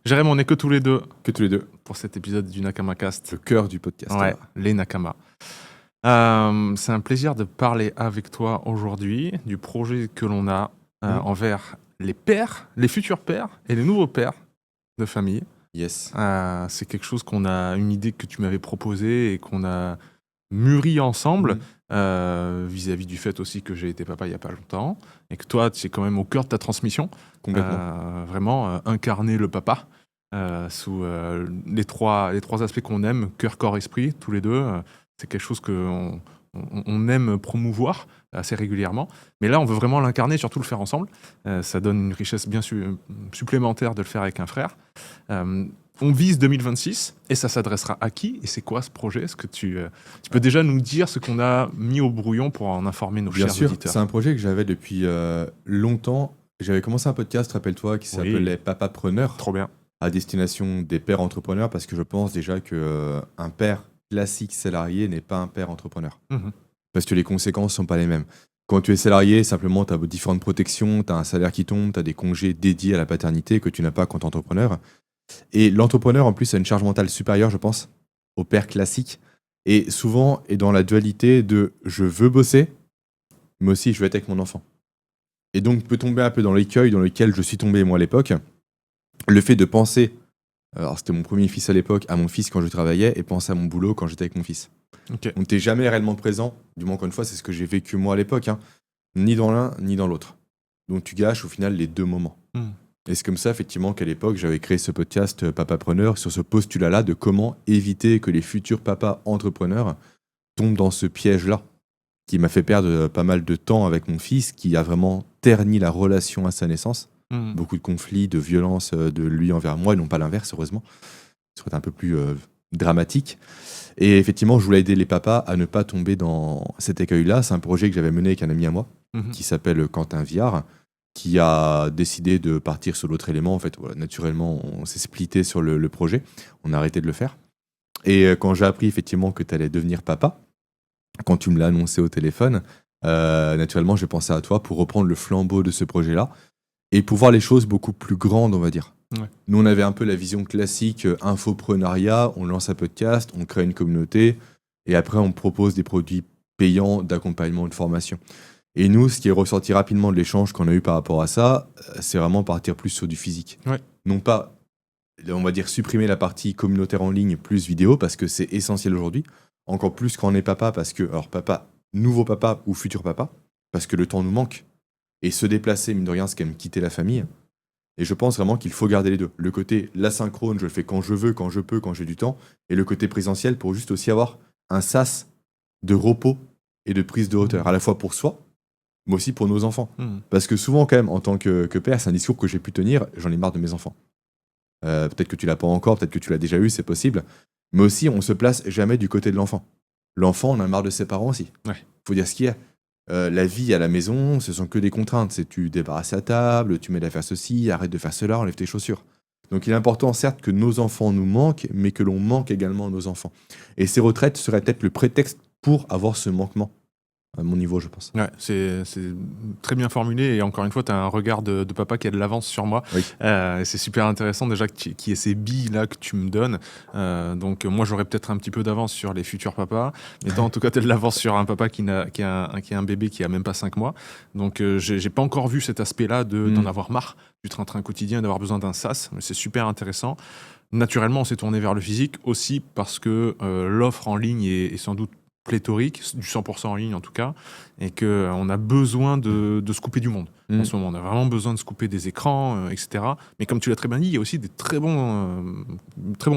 Jérém, on est que tous les deux Que tous les deux. pour cet épisode du Nakama Cast. Le cœur du podcast. Ouais, Voilà. les Nakama. C'est un plaisir de parler avec toi aujourd'hui du projet que l'on a envers les pères, les futurs pères et les nouveaux pères de famille. Yes. C'est quelque chose une idée que tu m'avais proposée et qu'on a mûri ensemble vis-à-vis du fait aussi que j'ai été papa il n'y a pas longtemps et que toi, tu es quand même au cœur de ta transmission. Complètement. Vraiment incarner le papa sous les trois aspects qu'on aime, cœur, corps, esprit, tous les deux. C'est quelque chose qu'on on aime promouvoir assez régulièrement. Mais là, on veut vraiment l'incarner, surtout le faire ensemble. Ça donne une richesse bien supplémentaire de le faire avec un frère. On vise 2026 et ça s'adressera à qui? Et c'est quoi ce projet? Est-ce que tu peux déjà nous dire ce qu'on a mis au brouillon pour en informer nos Bien chers sûr, auditeurs? c'est un projet que j'avais depuis longtemps. J'avais commencé un podcast, rappelle-toi, qui s'appelait Papapreneur, Trop bien. à destination des pères entrepreneurs, parce que je pense déjà que un père classique salarié n'est pas un père entrepreneur. Parce que les conséquences sont pas les mêmes. Quand tu es salarié, simplement, tu as différentes protections, tu as un salaire qui tombe, tu as des congés dédiés à la paternité que tu n'as pas quand tu es entrepreneur. Et l'entrepreneur, en plus, a une charge mentale supérieure, je pense, au père classique. Et souvent, est dans la dualité de je veux bosser, mais aussi je veux être avec mon enfant. Et donc, peut tomber un peu dans l'écueil dans lequel je suis tombé, moi, à l'époque. Le fait de penser, alors c'était mon premier fils à l'époque, à mon fils quand je travaillais, et penser à mon boulot quand j'étais avec mon fils. Okay. Donc, t'es jamais réellement présent, du moins, encore une fois, c'est ce que j'ai vécu moi à l'époque, ni dans l'un, ni dans l'autre. Donc, tu gâches au final les deux moments. Et c'est comme ça, effectivement, qu'à l'époque, j'avais créé ce podcast Papapreneur sur ce postulat-là de comment éviter que les futurs papas entrepreneurs tombent dans ce piège-là, qui m'a fait perdre pas mal de temps avec mon fils, qui a vraiment terni la relation à sa naissance. Beaucoup de conflits, de violences de lui envers moi, et non pas l'inverse, heureusement. Ça serait un peu plus dramatique. Et effectivement, je voulais aider les papas à ne pas tomber dans cet écueil-là. C'est un projet que j'avais mené avec un ami à moi, qui s'appelle Quentin Viard, qui a décidé de partir sur l'autre élément. En fait, voilà, naturellement, on s'est splitté sur le projet. On a arrêté de le faire. Et quand j'ai appris effectivement que tu allais devenir papa, quand tu me l'as annoncé au téléphone, naturellement, j'ai pensé à toi pour reprendre le flambeau de ce projet-là et pour voir les choses beaucoup plus grandes, on va dire. Ouais. Nous, on avait un peu la vision classique infoprenariat, on lance un podcast, on crée une communauté et après, on propose des produits payants d'accompagnement, de formation. Et nous, ce qui est ressorti rapidement de l'échange qu'on a eu par rapport à ça, c'est vraiment partir plus sur du physique. Ouais. Non pas, on va dire, supprimer la partie communautaire en ligne plus vidéo, parce que c'est essentiel aujourd'hui. Encore plus quand on est papa, parce que, alors papa, nouveau papa ou futur papa, parce que le temps nous manque. Et se déplacer, mine de rien, c'est quand même quitter la famille. Et je pense vraiment qu'il faut garder les deux. Le côté l'asynchrone, je le fais quand je veux, quand je peux, quand j'ai du temps. Et le côté présentiel pour juste aussi avoir un sas de repos et de prise de hauteur, à la fois pour soi, mais aussi pour nos enfants. Parce que souvent, quand même, en tant que père, c'est un discours que j'ai pu tenir, j'en ai marre de mes enfants. Peut-être que tu l'as pas encore, peut-être que tu l'as déjà eu, c'est possible. Mais aussi, on se place jamais du côté de l'enfant. L'enfant, on a marre de ses parents aussi. Faut dire ce qu'il y a. La vie à la maison, ce sont que des contraintes. C'est tu débarrasses la table, tu m'aides à faire ceci, arrête de faire cela, enlève tes chaussures. Donc il est important, certes, que nos enfants nous manquent, mais que l'on manque également nos enfants. Et ces retraites seraient peut-être le prétexte pour avoir ce manquement. À mon niveau, je pense. Ouais, c'est très bien formulé et encore une fois, tu as un regard de papa qui a de l'avance sur moi. Oui. C'est super intéressant déjà qu'il y ait ces billes-là que tu me donnes. Donc moi, j'aurais peut-être un petit peu d'avance sur les futurs papas. Mais toi, en tout cas, tu as de l'avance sur un papa qui a un bébé qui a même pas 5 mois. Donc j'ai pas encore vu cet aspect-là d'en avoir marre du train-train quotidien et d'avoir besoin d'un sas. Mais c'est super intéressant. Naturellement, on s'est tourné vers le physique aussi parce que l'offre en ligne est sans doute pléthorique, du 100% en ligne en tout cas, et qu'on a besoin de se couper du monde. En ce moment, on a vraiment besoin de se couper des écrans, etc. Mais comme tu l'as très bien dit, il y a aussi des très bons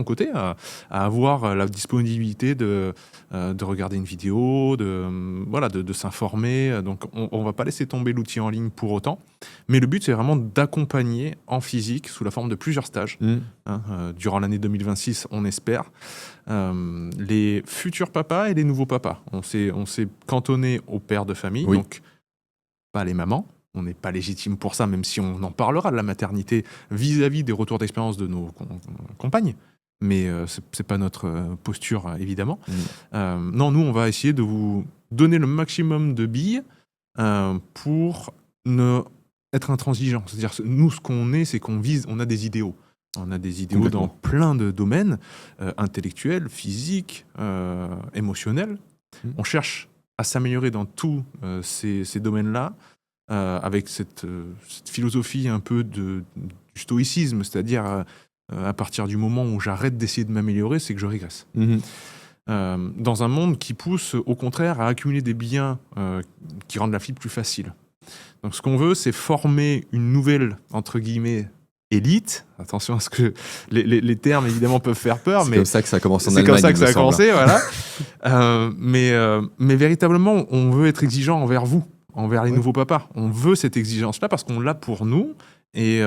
côtés à avoir la disponibilité de regarder une vidéo, de s'informer. Donc, on ne va pas laisser tomber l'outil en ligne pour autant. Mais le but, c'est vraiment d'accompagner en physique sous la forme de plusieurs stages. Durant l'année 2026, on espère. Les futurs papas et les nouveaux papas. On s'est cantonné aux pères de famille, donc pas les mamans. On n'est pas légitime pour ça, même si on en parlera de la maternité vis-à-vis des retours d'expérience de nos compagnes. Mais c'est pas notre posture, évidemment. Non, nous, on va essayer de vous donner le maximum de billes pour ne être intransigeant. C'est-à-dire, nous, ce qu'on est, c'est qu'on vise, on a des idéaux. On a des idéaux dans plein de domaines, intellectuels, physiques, émotionnels. On cherche à s'améliorer dans tous ces domaines-là, avec cette philosophie un peu du stoïcisme, c'est-à-dire à partir du moment où j'arrête d'essayer de m'améliorer, c'est que je régresse. Dans un monde qui pousse au contraire à accumuler des biens qui rendent la vie plus facile. Donc ce qu'on veut, c'est former une nouvelle, entre guillemets, élite. Attention à ce que les termes, évidemment, peuvent faire peur. C'est mais comme ça que ça commence en Allemagne. C'est comme ça que ça a commencé, voilà. Mais véritablement, on veut être exigeant envers vous, envers les nouveaux papas. On veut cette exigence-là parce qu'on l'a pour nous. Et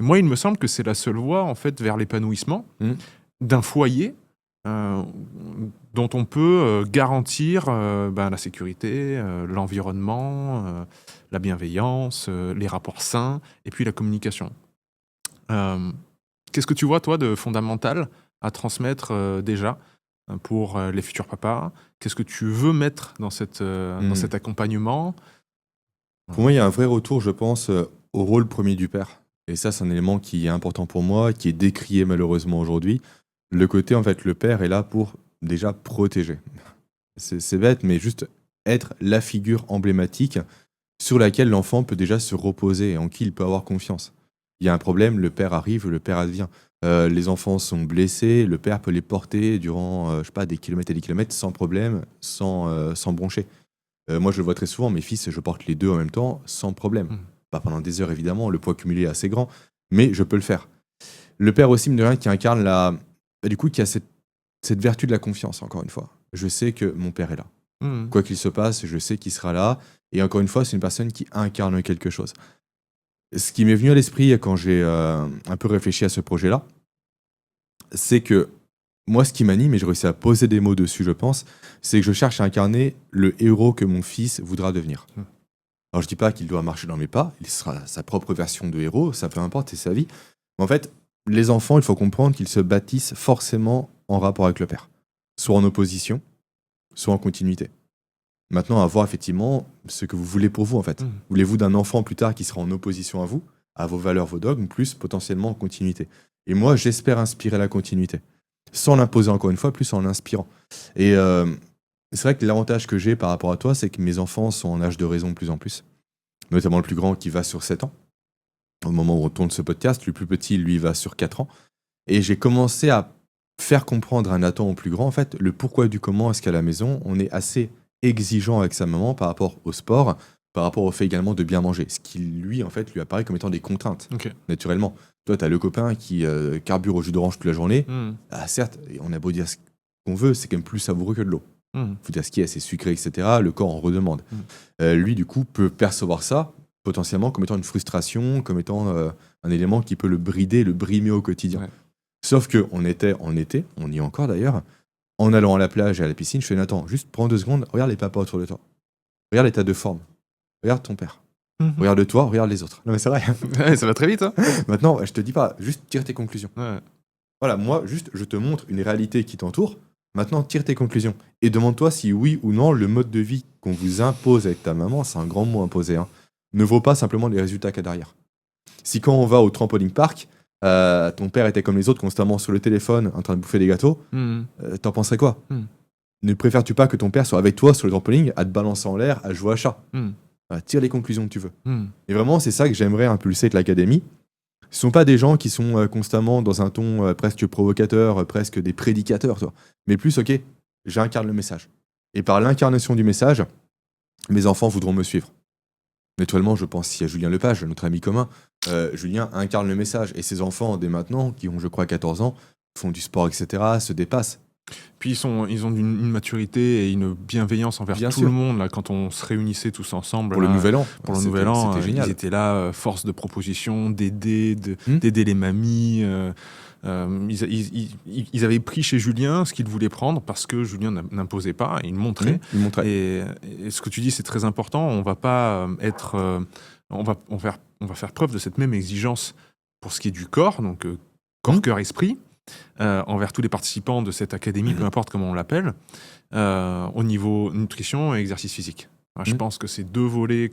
moi, il me semble que c'est la seule voie, en fait, vers l'épanouissement d'un foyer dont on peut garantir la sécurité, l'environnement, la bienveillance, les rapports sains, et puis la communication. Qu'est-ce que tu vois, toi, de fondamental à transmettre déjà pour les futurs papas? Qu'est-ce que tu veux mettre dans cet accompagnement? Pour moi, il y a un vrai retour, je pense, au rôle premier du père. Et ça, c'est un élément qui est important pour moi, qui est décrié malheureusement aujourd'hui. Le côté, en fait, le père est là pour déjà protéger. C'est bête, mais juste être la figure emblématique sur laquelle l'enfant peut déjà se reposer et en qui il peut avoir confiance. Il y a un problème, le père arrive, le père advient. Les enfants sont blessés, le père peut les porter durant, des kilomètres et des kilomètres sans problème, sans broncher. Moi, je le vois très souvent, mes fils, je porte les deux en même temps, sans problème. Pas pendant des heures, évidemment, le poids cumulé est assez grand, mais je peux le faire. Le père aussi, mine de rien, qui incarne qui a cette vertu de la confiance, encore une fois. Je sais que mon père est là. Quoi qu'il se passe, je sais qu'il sera là. Et encore une fois, c'est une personne qui incarne quelque chose. Ce qui m'est venu à l'esprit quand j'ai un peu réfléchi à ce projet-là, c'est que moi, ce qui m'anime, et j'ai réussi à poser des mots dessus, je pense, c'est que je cherche à incarner le héros que mon fils voudra devenir. Alors, je dis pas qu'il doit marcher dans mes pas, il sera sa propre version de héros, ça peu importe, c'est sa vie. Mais en fait, les enfants, il faut comprendre qu'ils se bâtissent forcément en rapport avec le père. Soit en opposition, soit en continuité. Maintenant, à voir effectivement ce que vous voulez pour vous, en fait. Voulez-vous d'un enfant plus tard qui sera en opposition à vous, à vos valeurs, vos dogmes, plus potentiellement en continuité? Et moi, j'espère inspirer la continuité. Sans l'imposer encore une fois, plus en l'inspirant. Et c'est vrai que l'avantage que j'ai par rapport à toi, c'est que mes enfants sont en âge de raison de plus en plus. Notamment le plus grand qui va sur 7 ans. Au moment où on tourne ce podcast, le plus petit, lui, va sur 4 ans. Et j'ai commencé à faire comprendre à Nathan au plus grand, en fait, le pourquoi du comment est-ce qu'à la maison, on est assez exigeant avec sa maman par rapport au sport, par rapport au fait également de bien manger. Ce qui, lui, en fait, lui apparaît comme étant des contraintes, naturellement. Toi, tu as le copain qui carbure au jus d'orange toute la journée. Certes, on a beau dire ce qu'on veut, c'est quand même plus savoureux que de l'eau. Faut dire ce qui est assez sucré, etc. Le corps en redemande. Lui, du coup, peut percevoir ça potentiellement comme étant une frustration, comme étant un élément qui peut le brider, le brimer au quotidien. Sauf qu'on était en été, on y est encore d'ailleurs, en allant à la plage et à la piscine, je fais Nathan, juste prends 2 secondes, regarde les papas autour de toi. Regarde l'état de forme. Regarde ton père. Regarde toi, regarde les autres. Non mais c'est vrai. Ça va très vite. Hein. Maintenant, je te dis pas, juste tire tes conclusions. Voilà, moi, juste, je te montre une réalité qui t'entoure. Maintenant, tire tes conclusions. Et demande-toi si oui ou non, le mode de vie qu'on vous impose avec ta maman, c'est un grand mot imposé, hein, ne vaut pas simplement les résultats qu'il y a derrière. Si quand on va au trampoline park, ton père était comme les autres, constamment sur le téléphone, en train de bouffer des gâteaux, t'en penserais quoi? Ne préfères-tu pas que ton père soit avec toi sur le trampoline, à te balancer en l'air, à jouer à chat? Tire les conclusions que tu veux. Et vraiment, c'est ça que j'aimerais impulser de l'académie. Ce ne sont pas des gens qui sont constamment dans un ton presque provocateur, presque des prédicateurs, toi. Mais plus, ok, j'incarne le message. Et par l'incarnation du message, mes enfants voudront me suivre. Naturellement, je pense ici à Julien Lepage, notre ami commun. Julien incarne le message. Et ses enfants, dès maintenant, qui ont, je crois, 14 ans, font du sport, etc., se dépassent. Puis ils ont une maturité et une bienveillance envers tout le monde. Là, quand on se réunissait tous ensemble pour le Nouvel An, c'était génial. Ils étaient là, force de proposition, d'aider les mamies. Ils avaient pris chez Julien ce qu'il voulait prendre parce que Julien n'imposait pas. Il montrait. Et ce que tu dis, c'est très important. On va pas on va faire preuve de cette même exigence pour ce qui est du corps, donc corps, cœur, esprit. Envers tous les participants de cette académie, peu importe comment on l'appelle, au niveau nutrition et exercice physique. Je pense que c'est 2 volets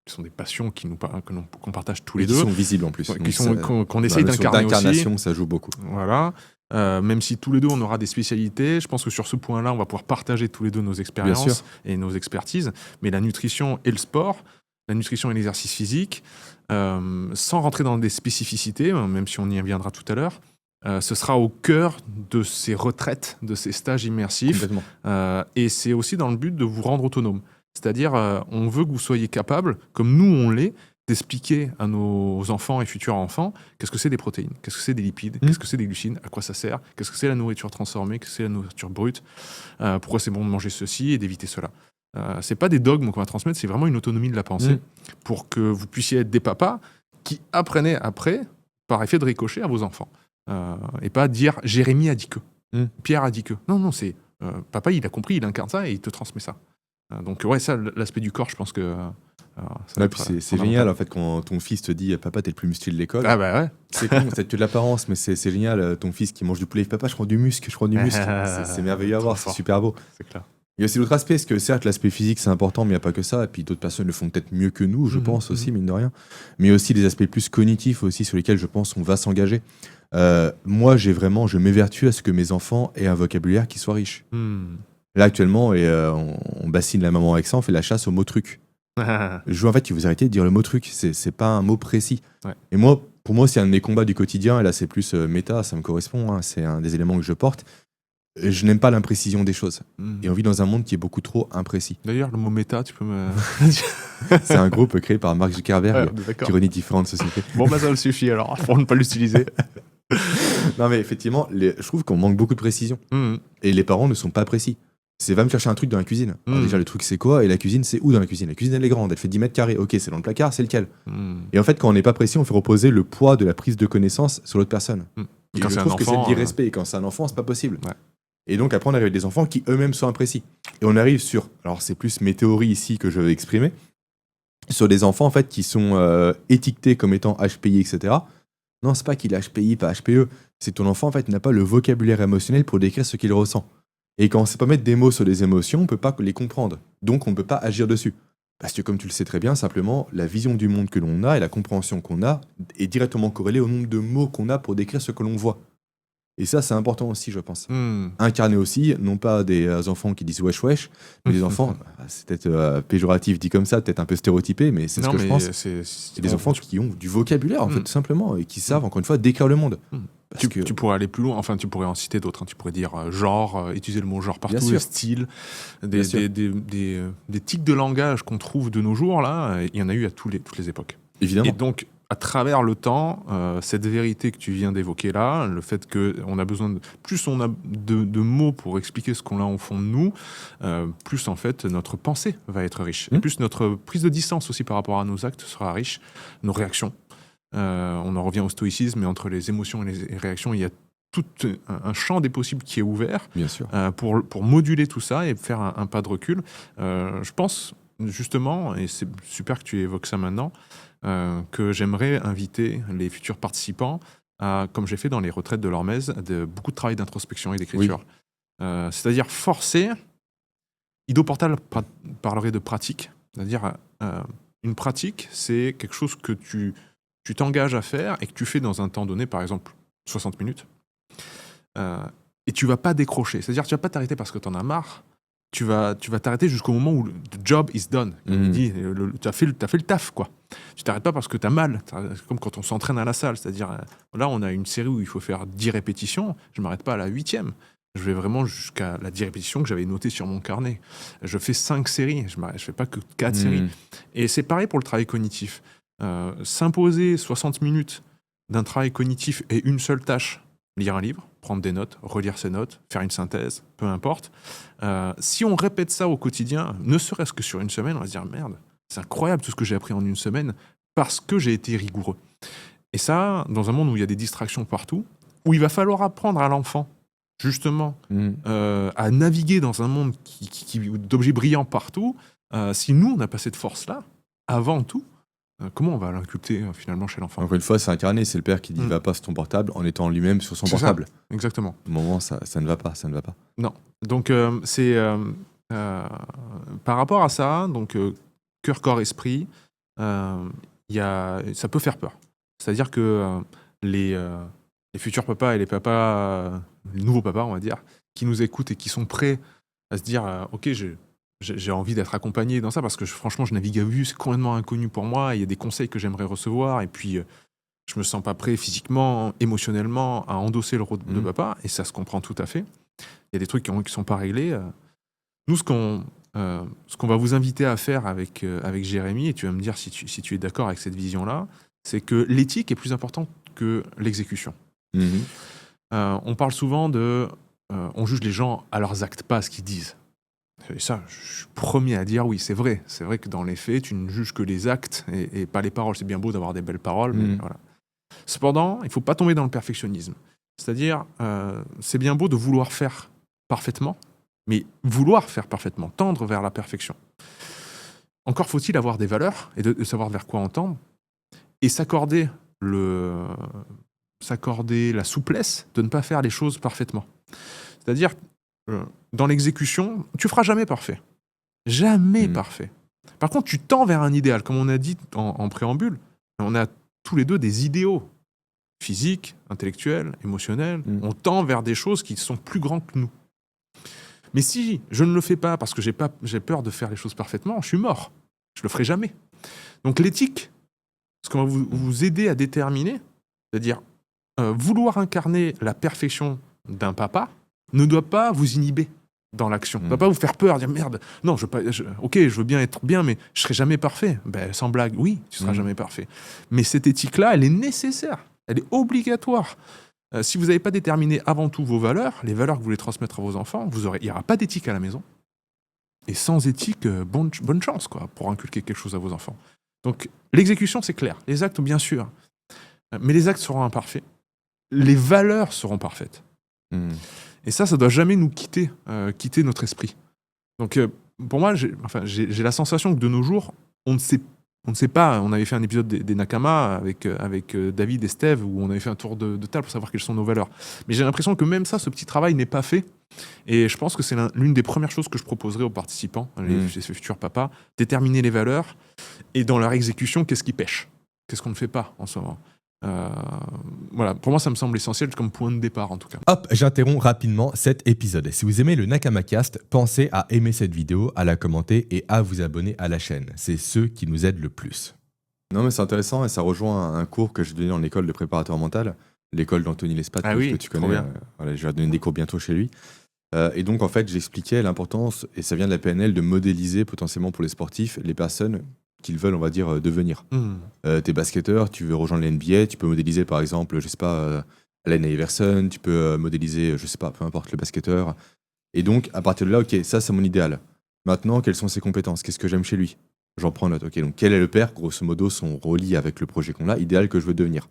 qui sont des passions qu'on partage tous les Et qui deux, sont visibles en plus. ouais, Donc, qu'on essaye d'incarner aussi. d'incarnation, ça joue beaucoup. Voilà. Même si tous les deux on aura des spécialités, je pense que sur ce point-là, on va pouvoir partager tous les deux nos Bien sûr. expériences et nos expertises. Mais la nutrition et le sport, la nutrition et l'exercice physique, sans rentrer dans des spécificités, même si on y reviendra tout à l'heure, ce sera au cœur de ces retraites, de ces stages immersifs. Complètement. Et c'est aussi dans le but de vous rendre autonome. C'est-à-dire, on veut que vous soyez capable, comme nous on l'est, d'expliquer à nos enfants et futurs enfants qu'est-ce que c'est des protéines, qu'est-ce que c'est des lipides, qu'est-ce que c'est des glucides, à quoi ça sert, qu'est-ce que c'est la nourriture transformée, qu'est-ce que c'est la nourriture brute, pourquoi c'est bon de manger ceci et d'éviter cela. C'est pas des dogmes qu'on va transmettre, c'est vraiment une autonomie de la pensée pour que vous puissiez être des papas qui apprenaient après, par effet de ricochet, à vos enfants. Et pas dire Jérémy a dit que, Pierre a dit que. Non, c'est papa, il a compris, il incarne ça et il te transmet ça. Donc ouais, ça, l'aspect du corps, je pense que c'est génial en fait quand ton fils te dit papa t'es le plus musclé de l'école. Ah bah ouais. C'est con, c'est que de l'apparence, mais c'est génial. Ton fils qui mange du poulet, papa je prends du muscle. C'est merveilleux à voir, c'est super beau. C'est clair. Il y a aussi l'autre aspect, parce que certes l'aspect physique c'est important, mais il n'y a pas que ça. Et puis d'autres personnes le font peut-être mieux que nous, je pense aussi, mine de rien. Mais aussi des aspects plus cognitifs aussi sur lesquels je pense on va s'engager. Moi je m'évertue à ce que mes enfants aient un vocabulaire qui soit riche. Là actuellement, et on bassine la maman avec ça, on fait la chasse au mot truc. Je veux en fait que vous arrêtez de dire le mot truc, c'est pas un mot précis. Ouais. Et moi, pour moi, c'est un de mes combats du quotidien, et là c'est plus méta, ça me correspond, c'est un des éléments que je porte. Je n'aime pas l'imprécision des choses. Et on vit dans un monde qui est beaucoup trop imprécis. D'ailleurs, le mot méta, tu peux me... C'est un groupe créé par Mark Zuckerberg qui réunit différentes sociétés. Bon, bah ça me suffit alors, pour ne pas l'utiliser. Non mais effectivement, je trouve qu'on manque beaucoup de précision. Et les parents ne sont pas précis. C'est va me chercher un truc dans la cuisine. Alors déjà, le truc c'est quoi? Et la cuisine, c'est où dans la cuisine? La cuisine, elle est grande, elle fait 10 mètres carrés. Ok, c'est dans le placard, c'est lequel? Et en fait, quand on n'est pas précis, on fait reposer le poids de la prise de connaissance sur l'autre personne. Et Quand je c'est trouve un que c'est enfant, de l'irrespect. Et quand c'est un enfant, c'est pas possible. Ouais. Et donc après, on arrive avec des enfants qui eux-mêmes sont imprécis. Et on arrive sur, alors c'est plus mes théories ici que je vais exprimer, sur des enfants en fait qui sont étiquetés comme étant HPI, etc. Non, c'est pas qu'il est HPI, pas HPE. C'est ton enfant en fait n'a pas le vocabulaire émotionnel pour décrire ce qu'il ressent. Et quand on ne sait pas mettre des mots sur des émotions, on ne peut pas les comprendre. Donc on ne peut pas agir dessus. Parce que comme tu le sais très bien, simplement, la vision du monde que l'on a et la compréhension qu'on a est directement corrélée au nombre de mots qu'on a pour décrire ce que l'on voit. Et ça, c'est important aussi, je pense. Incarner aussi, non pas des enfants qui disent wesh wesh, mais des enfants, c'est peut-être péjoratif dit comme ça, peut-être un peu stéréotypé, mais c'est ce que je pense. C'est des enfants qui ont du vocabulaire, en fait, tout simplement, et qui savent, encore une fois, décrire le monde. Tu pourrais aller plus loin, enfin tu pourrais en citer d'autres, hein. Tu pourrais dire genre, utiliser le mot genre partout, style, des tics de langage qu'on trouve de nos jours, là, il y en a eu à toutes les époques. Évidemment. Et donc, à travers le temps, cette vérité que tu viens d'évoquer là, le fait qu'on a besoin plus on a de mots pour expliquer ce qu'on a au fond de nous, plus en fait notre pensée va être riche. Et plus notre prise de distance aussi par rapport à nos actes sera riche, nos réactions. On en revient au stoïcisme, mais entre les émotions et les réactions, il y a tout un champ des possibles qui est ouvert. Bien sûr. Pour moduler tout ça et faire un pas de recul. Je pense justement, et c'est super que tu évoques ça maintenant, que j'aimerais inviter les futurs participants à, comme j'ai fait dans les retraites de l'Hormèse, beaucoup de travail d'introspection et d'écriture. C'est-à-dire forcer. Ido Portal parlerait de pratique. C'est-à-dire, une pratique, c'est quelque chose que tu t'engages à faire et que tu fais dans un temps donné, par exemple 60 minutes, et tu vas pas décrocher. C'est-à-dire tu vas pas t'arrêter parce que tu en as marre, tu vas t'arrêter jusqu'au moment où le job is done. Comme il dit, tu as fait le taf, quoi. Tu t'arrêtes pas parce que tu as mal. C'est comme quand on s'entraîne à la salle. C'est-à-dire, là, on a une série où il faut faire 10 répétitions. Je m'arrête pas à la 8e. Je vais vraiment jusqu'à la 10 répétitions que j'avais notée sur mon carnet. Je fais 5 séries. Je fais pas que 4 séries. Et c'est pareil pour le travail cognitif. S'imposer 60 minutes d'un travail cognitif et une seule tâche, lire un livre, prendre des notes, relire ses notes, faire une synthèse, peu importe. Si on répète ça au quotidien, ne serait-ce que sur une semaine, on va se dire merde, c'est incroyable tout ce que j'ai appris en une semaine parce que j'ai été rigoureux. Et ça, dans un monde où il y a des distractions partout, où il va falloir apprendre à l'enfant justement à naviguer dans un monde d'objets brillants partout, si nous on n'a pas cette force-là, avant tout, comment on va l'inculquer finalement chez l'enfant? Encore une fois, c'est incarné, c'est le père qui dit va pas sur ton portable en étant lui-même sur son portable. Ça, exactement. Au moment, ça ne va pas, ça ne va pas. Non. Donc c'est par rapport à ça, donc cœur, corps, esprit, ça peut faire peur. C'est-à-dire que les futurs papas et les papas, les nouveaux papas, on va dire, qui nous écoutent et qui sont prêts à se dire ok, j'ai envie d'être accompagné dans ça parce que franchement, je navigue à vue, c'est complètement inconnu pour moi. Il y a des conseils que j'aimerais recevoir et puis je me sens pas prêt physiquement, émotionnellement à endosser le rôle de papa et ça se comprend tout à fait. Il y a des trucs qui sont pas réglés. Nous, ce qu'on va vous inviter à faire avec Jérémy, et tu vas me dire si tu es d'accord avec cette vision-là, c'est que l'éthique est plus importante que l'exécution. On parle souvent on juge les gens à leurs actes, pas à ce qu'ils disent. Et ça, je suis premier à dire oui, c'est vrai. C'est vrai que dans les faits, tu ne juges que les actes et pas les paroles. C'est bien beau d'avoir des belles paroles, mais voilà. Cependant, il ne faut pas tomber dans le perfectionnisme. C'est-à-dire, c'est bien beau de vouloir faire parfaitement, mais vouloir faire parfaitement, tendre vers la perfection. Encore faut-il avoir des valeurs et de savoir vers quoi on tend et s'accorder la souplesse de ne pas faire les choses parfaitement. C'est-à-dire, dans l'exécution, tu feras jamais parfait. Jamais parfait. Par contre, tu tends vers un idéal. Comme on a dit en préambule, on a tous les deux des idéaux physiques, intellectuels, émotionnels. On tend vers des choses qui sont plus grandes que nous. Mais si je ne le fais pas parce que j'ai peur de faire les choses parfaitement, je suis mort. Je le ferai jamais. Donc l'éthique, ce qu'on va vous aider à déterminer, c'est-à-dire vouloir incarner la perfection d'un papa, ne doit pas vous inhiber dans l'action. Ne doit pas vous faire peur, dire merde, non, ok, je veux bien être bien, mais je serai jamais parfait. Ben, sans blague, oui, tu seras jamais parfait. Mais cette éthique-là, elle est nécessaire, elle est obligatoire. Si vous n'avez pas déterminé avant tout vos valeurs, les valeurs que vous voulez transmettre à vos enfants, il n'y aura pas d'éthique à la maison. Et sans éthique, bonne chance quoi, pour inculquer quelque chose à vos enfants. Donc l'exécution, c'est clair. Les actes, bien sûr. Mais les actes seront imparfaits. Les valeurs seront parfaites. Et ça doit jamais nous quitter notre esprit. Donc pour moi, j'ai la sensation que de nos jours, on ne sait pas. On avait fait un épisode des Nakama avec David et Steve où on avait fait un tour de table pour savoir quelles sont nos valeurs. Mais j'ai l'impression que même ça, ce petit travail n'est pas fait. Et je pense que c'est l'une des premières choses que je proposerai aux participants, les futurs papas, déterminer les valeurs et dans leur exécution, qu'est-ce qui pêche ? Qu'est-ce qu'on ne fait pas en ce moment ? Voilà, pour moi ça me semble essentiel comme point de départ en tout cas. Hop, j'interromps rapidement cet épisode. Si vous aimez le NakamaCast, pensez à aimer cette vidéo, à la commenter et à vous abonner à la chaîne. C'est ceux qui nous aident le plus. Non mais c'est intéressant et ça rejoint un cours que j'ai donné dans l'école de préparateur mental, l'école d'Anthony Lespat que tu connais. Voilà, je vais donner des cours bientôt chez lui. Et donc en fait j'expliquais l'importance, et ça vient de la PNL, de modéliser potentiellement pour les sportifs les personnes qu'ils veulent, on va dire, devenir. T'es basketteur, tu veux rejoindre l'NBA, tu peux modéliser par exemple, je sais pas, Allen Iverson, tu peux modéliser, je sais pas, peu importe le basketteur. Et donc, à partir de là, ok, ça c'est mon idéal. Maintenant, quelles sont ses compétences ? Qu'est-ce que j'aime chez lui ? J'en prends note. Ok, donc quel est le père ? Grosso modo, son relie avec le projet qu'on a, idéal que je veux devenir.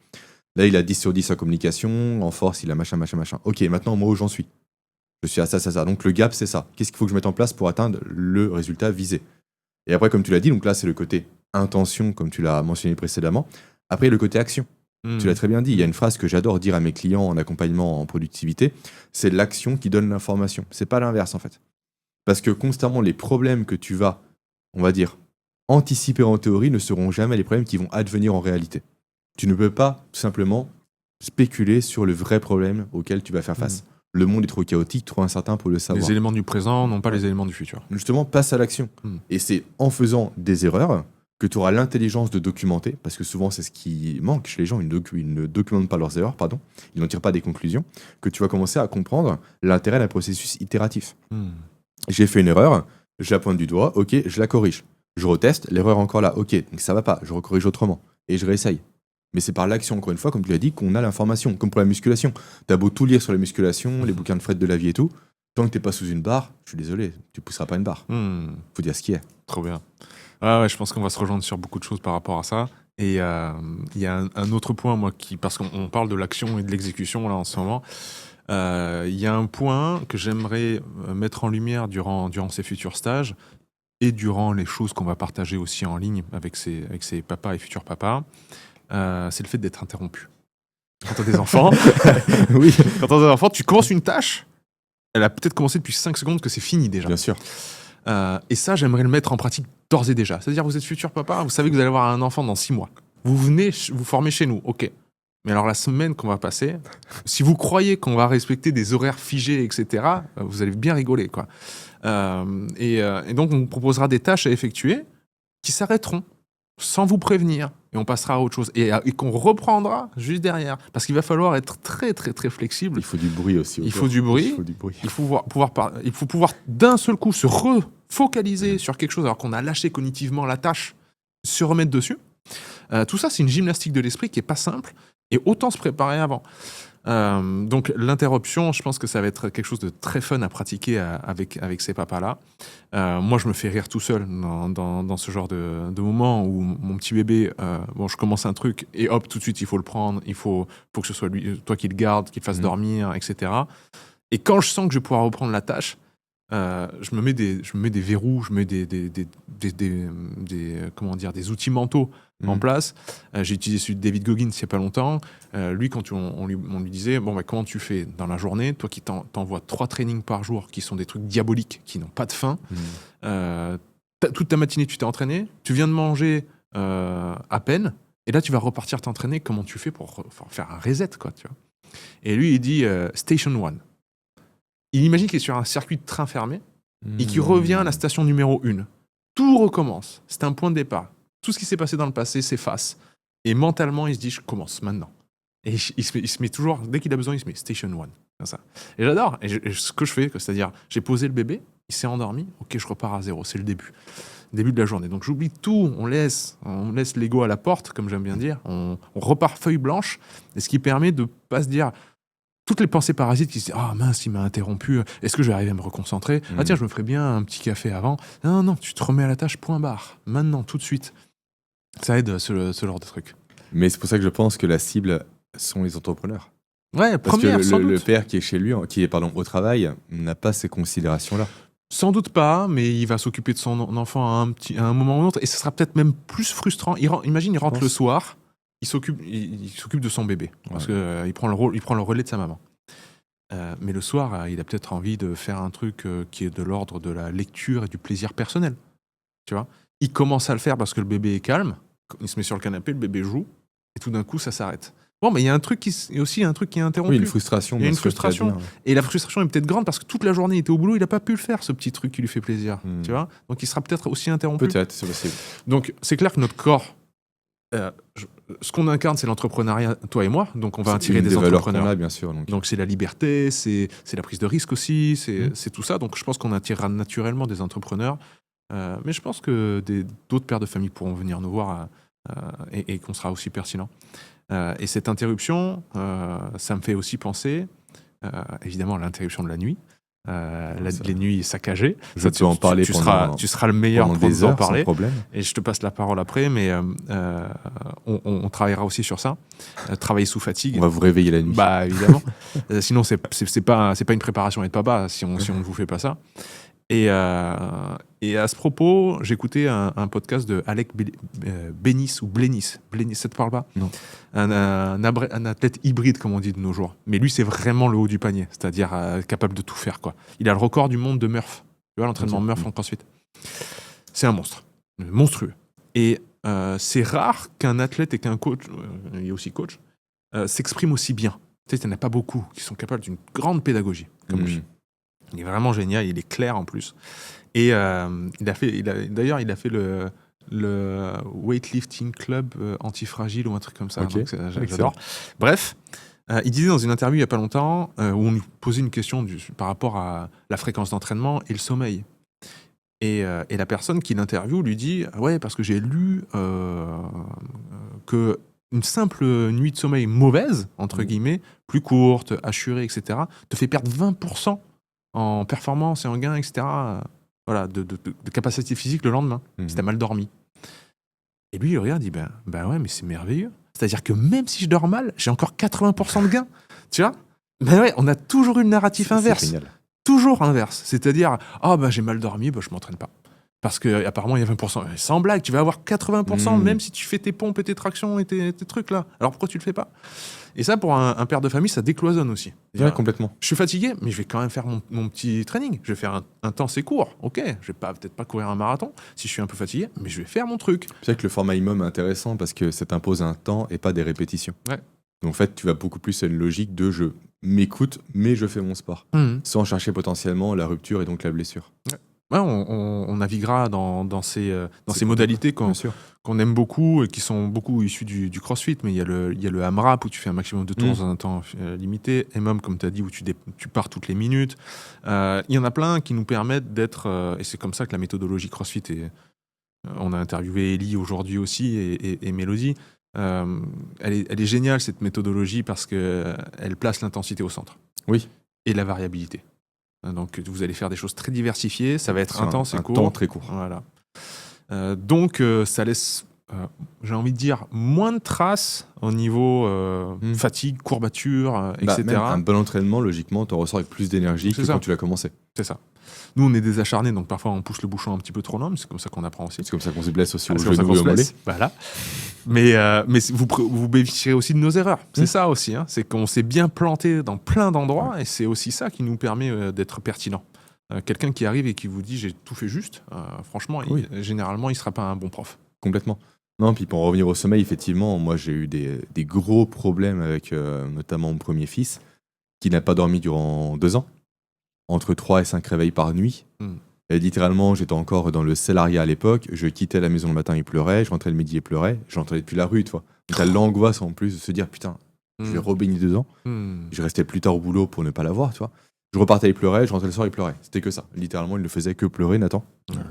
Là, il a 10 sur 10 en communication, en force, il a machin. Ok, maintenant, moi où j'en suis ? Je suis à ça. Donc le gap, c'est ça. Qu'est-ce qu'il faut que je mette en place pour atteindre le résultat visé ? Et après, comme tu l'as dit, donc là, c'est le côté intention, comme tu l'as mentionné précédemment. Après, le côté action. Tu l'as très bien dit. Il y a une phrase que j'adore dire à mes clients en accompagnement en productivité, c'est l'action qui donne l'information. C'est pas l'inverse, en fait. Parce que constamment, les problèmes que tu vas, on va dire, anticiper en théorie ne seront jamais les problèmes qui vont advenir en réalité. Tu ne peux pas tout simplement spéculer sur le vrai problème auquel tu vas faire face. Le monde est trop chaotique, trop incertain pour le savoir. Les éléments du présent, non pas les éléments du futur. Justement, passe à l'action. Et c'est en faisant des erreurs que tu auras l'intelligence de documenter, parce que souvent c'est ce qui manque chez les gens, ils ne documentent pas leurs erreurs, ils n'en tirent pas des conclusions, que tu vas commencer à comprendre l'intérêt d'un processus itératif. J'ai fait une erreur, je la pointe du doigt, ok, je la corrige. Je reteste, l'erreur est encore là, ok, donc ça va pas, je recorrige autrement, et je réessaye. Mais c'est par l'action, encore une fois, comme tu l'as dit, qu'on a l'information. Comme pour la musculation. T'as beau tout lire sur la musculation, les bouquins de Fred Delavier et tout, tant que t'es pas sous une barre, je suis désolé, tu pousseras pas une barre. Faut dire ce qui est. Trop bien. Ouais, je pense qu'on va se rejoindre sur beaucoup de choses par rapport à ça. Et il y a un autre point, moi, parce qu'on parle de l'action et de l'exécution là en ce moment. Il y a un point que j'aimerais mettre en lumière durant ces futurs stages et durant les choses qu'on va partager aussi en ligne avec ces papas et futurs papas. C'est le fait d'être interrompu. Quand tu as des enfants, quand tu commences une tâche, elle a peut-être commencé depuis 5 secondes que c'est fini déjà. Bien sûr. Et ça, j'aimerais le mettre en pratique d'ores et déjà. C'est-à-dire, vous êtes futur papa, vous savez que vous allez avoir un enfant dans 6 mois. Vous venez vous former chez nous, ok. Mais alors la semaine qu'on va passer, si vous croyez qu'on va respecter des horaires figés, etc., vous allez bien rigoler, quoi. Et donc, on vous proposera des tâches à effectuer qui s'arrêteront sans vous prévenir. Et on passera à autre chose. Et qu'on reprendra juste derrière. Parce qu'il va falloir être très, très, très flexible. Il faut du bruit aussi. Il faut du bruit. Il faut pouvoir d'un seul coup se refocaliser sur quelque chose alors qu'on a lâché cognitivement la tâche, se remettre dessus. Tout ça, c'est une gymnastique de l'esprit qui n'est pas simple. Et autant se préparer avant. Donc l'interruption, je pense que ça va être quelque chose de très fun à pratiquer avec ces papas-là. Moi, je me fais rire tout seul dans ce genre de moment où mon petit bébé, je commence un truc et hop, tout de suite, il faut le prendre, il faut que ce soit toi qui le garde, qui le fasse dormir, etc. Et quand je sens que je vais pouvoir reprendre la tâche, je me mets des verrous, je mets des outils mentaux en place. J'ai utilisé celui de David Goggins il n'y a pas longtemps. Lui, quand on lui disait comment tu fais dans la journée, toi qui t'envoies 3 trainings par jour qui sont des trucs diaboliques, qui n'ont pas de fin, toute ta matinée tu t'es entraîné, tu viens de manger à peine, et là tu vas repartir t'entraîner, comment tu fais pour faire un reset, quoi, tu vois. Et lui il dit Station 1. Il imagine qu'il est sur un circuit de train fermé et qu'il revient à la station numéro 1. Tout recommence. C'est un point de départ. Tout ce qui s'est passé dans le passé s'efface. Et mentalement, il se dit, je commence maintenant. Et il se met toujours, dès qu'il a besoin, il se met Station 1. Comme ça. Et j'adore. Et ce que je fais, c'est-à-dire, j'ai posé le bébé, il s'est endormi, ok, je repars à 0. C'est le début de la journée. Donc j'oublie tout, on laisse l'ego à la porte, comme j'aime bien dire. On repart feuille blanche. Et ce qui permet de ne pas se dire... Toutes les pensées parasites qui se disent « Ah mince, il m'a interrompu, est-ce que je vais arriver à me reconcentrer ? Ah tiens, je me ferais bien un petit café avant. » Non, tu te remets à la tâche, point barre. Maintenant, tout de suite. Ça aide ce genre de truc. Mais c'est pour ça que je pense que la cible sont les entrepreneurs. Ouais, Parce première, que sans le doute. père qui est chez lui, qui est au travail, n'a pas ces considérations-là. Sans doute pas, mais il va s'occuper de son enfant à un moment ou l'autre, et ce sera peut-être même plus frustrant. Imagine, il rentre le soir, il s'occupe de son bébé, parce qu'il prend le relais de sa maman. Mais le soir, il a peut-être envie de faire un truc qui est de l'ordre de la lecture et du plaisir personnel. Tu vois ? Il commence à le faire parce que le bébé est calme, il se met sur le canapé, le bébé joue, et tout d'un coup, ça s'arrête. Bon, mais il y a aussi un truc qui est interrompu. Oui, une frustration. Il y a une frustration. Et la frustration est peut-être grande parce que toute la journée, il était au boulot, il n'a pas pu le faire, ce petit truc qui lui fait plaisir. Tu vois ? Donc, il sera peut-être aussi interrompu. Peut-être, c'est possible. Donc, c'est clair que notre corps, ce qu'on incarne, c'est l'entrepreneuriat, toi et moi. Donc, on va attirer des entrepreneurs. Valeurs qu'on a, bien sûr. Donc, c'est la liberté, c'est la prise de risque aussi, c'est tout ça. Donc, je pense qu'on attirera naturellement des entrepreneurs. Mais je pense que d'autres pères de famille pourront venir nous voir et qu'on sera aussi pertinent. Et cette interruption, ça me fait aussi penser, évidemment, à l'interruption de la nuit. Les nuits saccagées. Je peux en parler tu seras le meilleur pour nous en parler. Sans problème. Et je te passe la parole après, mais on travaillera aussi sur ça. Travailler sous fatigue. On va vous réveiller la nuit. Bah évidemment. Sinon c'est pas une préparation à être papa si on ne vous fait pas ça. Et à ce propos, j'écoutais un podcast de Alec Bénis ou Blénis. Blénis, ça te parle pas ? Non. Un athlète hybride, comme on dit de nos jours. Mais lui, c'est vraiment le haut du panier, c'est-à-dire capable de tout faire, quoi. Il a le record du monde de Murph. Tu vois, l'entraînement Murph en CrossFit. C'est un monstre. Monstrueux. Et c'est rare qu'un athlète et qu'un coach, il y a aussi coach, s'expriment aussi bien. Tu sais, il n'y en a pas beaucoup qui sont capables d'une grande pédagogie, comme lui. Il est vraiment génial, il est clair en plus. Et il a fait le weightlifting club antifragile ou un truc comme ça. Okay. Donc, j'adore. Bref, il disait dans une interview il n'y a pas longtemps où on lui posait une question par rapport à la fréquence d'entraînement et le sommeil. Et la personne qui l'interviewe lui dit « Ouais, parce que j'ai lu que une simple nuit de sommeil mauvaise, entre guillemets, plus courte, assurée, etc., te fait perdre 20% en performance et en gain, etc., voilà, de capacité physique le lendemain, si t'as mal dormi. » Et lui, il regarde, il dit ben ouais, mais c'est merveilleux. C'est-à-dire que même si je dors mal, j'ai encore 80% de gain. Tu vois ? Ben ouais, on a toujours eu le narratif inverse. C'est génial. Toujours inverse. C'est-à-dire, j'ai mal dormi, je m'entraîne pas. Parce qu'apparemment, il y a 20%. Sans blague, tu vas avoir 80%, Mmh. même si tu fais tes pompes et tes tractions et tes trucs là. Alors pourquoi tu le fais pas? Et ça, pour un père de famille, ça décloisonne aussi. Ouais, complètement. Je suis fatigué, mais je vais quand même faire mon petit training. Je vais faire un temps, c'est court. Ok, je vais peut-être pas courir un marathon si je suis un peu fatigué, mais je vais faire mon truc. C'est vrai que le format IMOM est intéressant parce que ça t'impose un temps et pas des répétitions. Ouais. Donc en fait, tu vas beaucoup plus à une logique de je m'écoute, mais je fais mon sport. Sans chercher potentiellement la rupture et donc la blessure. Ouais, on naviguera dans ces C'est modalités Bien sûr. qu'on aime beaucoup et qui sont beaucoup issues du CrossFit. Mais il y a le AMRAP où tu fais un maximum de tours dans un temps limité. EMOM, comme tu as dit, où tu pars toutes les minutes. Il y en a plein qui nous permettent d'être... et c'est comme ça que la méthodologie CrossFit est... on a interviewé Ellie aujourd'hui aussi et Mélodie. Elle est géniale, cette méthodologie, parce qu'elle place l'intensité au centre. Oui. Et la variabilité. Donc vous allez faire des choses très diversifiées, ça va être Sur intense et un court. temps très court. Voilà. Donc ça laisse, j'ai envie de dire, moins de traces au niveau fatigue, courbature, etc. Même un bon entraînement, logiquement, t'en ressors avec plus d'énergie C'est que ça. quand tu l'as commencé. C'est ça. Nous, on est des acharnés, donc parfois on pousse le bouchon un petit peu trop loin, mais c'est comme ça qu'on apprend aussi. C'est comme ça qu'on se blesse aussi au C'est comme ça genou qu'on et se au mollet. blesse. Voilà. Mais vous bénéficierez aussi de nos erreurs. C'est ça aussi. Hein. C'est qu'on s'est bien planté dans plein d'endroits et c'est aussi ça qui nous permet d'être pertinent. Quelqu'un qui arrive et qui vous dit j'ai tout fait juste, franchement, généralement, il ne sera pas un bon prof. Complètement. Non, puis pour en revenir au sommeil, effectivement, moi j'ai eu des gros problèmes avec notamment mon premier fils qui n'a pas dormi durant 2 ans, entre 3 et 5 réveils par nuit. Et littéralement, j'étais encore dans le salariat à l'époque, je quittais la maison le matin, il pleurait, je rentrais le midi, il pleurait, je n'entendais depuis la rue, tu vois. Donc t'as l'angoisse en plus de se dire putain, je vais rebaigner 2 ans. Je restais plus tard au boulot pour ne pas l'avoir, tu vois. Je repartais, il pleurait, je rentrais le soir, il pleurait. C'était que ça. Littéralement, il ne faisait que pleurer, Nathan.